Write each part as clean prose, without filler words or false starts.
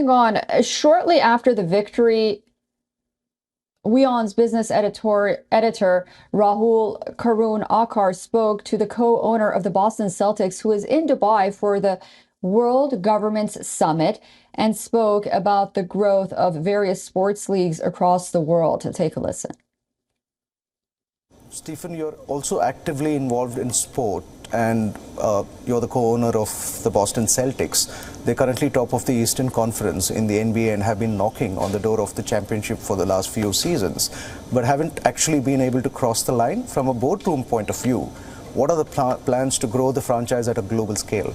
moving on. Shortly after the victory, WION's business editor Rahul Karunakar spoke to the co-owner of the Boston Celtics, who is in Dubai for the World Governments Summit, and spoke about the growth of various sports leagues across the world. Take a listen. Stephen, you're also actively involved in sport, and you're the co-owner of the Boston Celtics. They're currently top of the Eastern Conference in the NBA and have been knocking on the door of the championship for the last few seasons, but haven't actually been able to cross the line. From a boardroom point of view, what are the plans to grow the franchise at a global scale?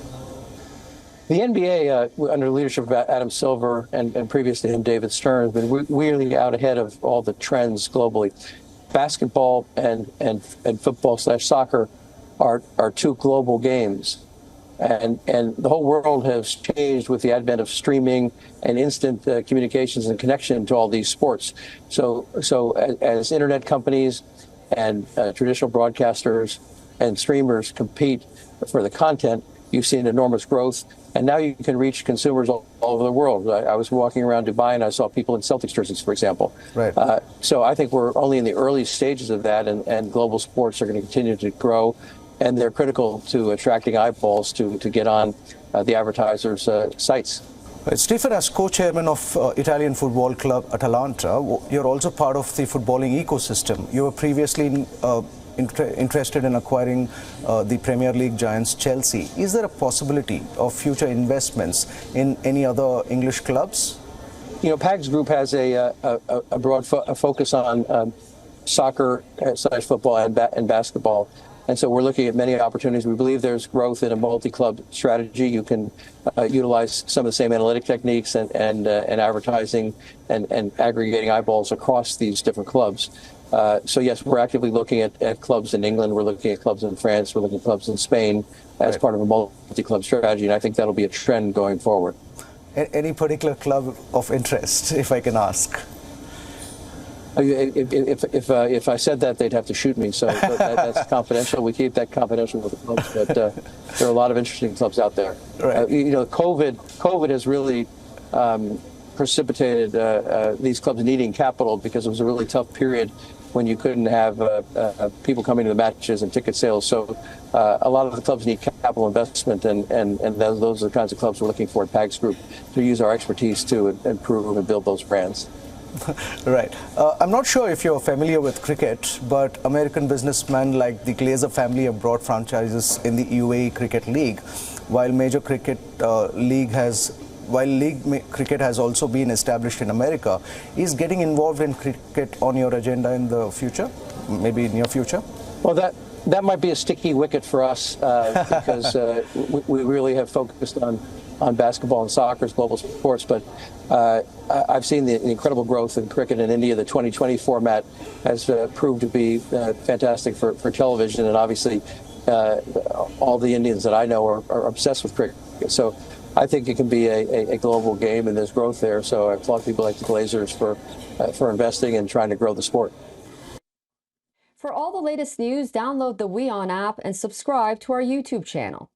The NBA, under the leadership of Adam Silver and previously him, David Stern, has been really out ahead of all the trends globally. Basketball and football/soccer are two global games, and the whole world has changed with the advent of streaming and instant communications and connection to all these sports. So as internet companies and traditional broadcasters and streamers compete for the content, you've seen enormous growth, and now you can reach consumers all over the world. I was walking around Dubai and I saw people in Celtics jerseys, for example. Right. So I think we're only in the early stages of that, and global sports are going to continue to grow, and they're critical to attracting eyeballs to get on the advertisers' sites. Right. Stephen, as co-chairman of Italian football club Atalanta, you're also part of the footballing ecosystem. You were previously interested in acquiring the Premier League giants Chelsea. Is there a possibility of future investments in any other English clubs? You know, PAG's group has a broad focus on soccer/football and basketball. And so we're looking at many opportunities. We believe there's growth in a multi-club strategy. You can utilize some of the same analytic techniques and advertising and aggregating eyeballs across these different clubs. So yes, we're actively looking at clubs in England. We're looking at clubs in France. We're looking at clubs in Spain as part of a multi-club strategy. And I think that'll be a trend going forward. Any particular club of interest, if I can ask? If I said that, they'd have to shoot me. So that's confidential. We keep that confidential with the clubs. But there are a lot of interesting clubs out there. Right. You know, COVID has really precipitated these clubs needing capital, because it was a really tough period when you couldn't have people coming to the matches and ticket sales. So a lot of the clubs need capital investment, and those are the kinds of clubs we're looking for at PAG's Group, to use our expertise to improve and build those brands. Right. I'm not sure if you're familiar with cricket, but American businessmen like the Glazer family have brought franchises in the UAE Cricket League, while major cricket league cricket has also been established in America. Is getting involved in cricket on your agenda in the future, maybe near future? Well, that might be a sticky wicket for us, because we really have focused on basketball and soccer as global sports. But I've seen the incredible growth in cricket in India. The 2020 format has proved to be fantastic for television, and obviously all the Indians that I know are obsessed with cricket. So I think it can be a global game, and there's growth there. So I applaud people like the Glazers for investing and trying to grow the sport. For all the latest news, download the WION app and subscribe to our YouTube channel.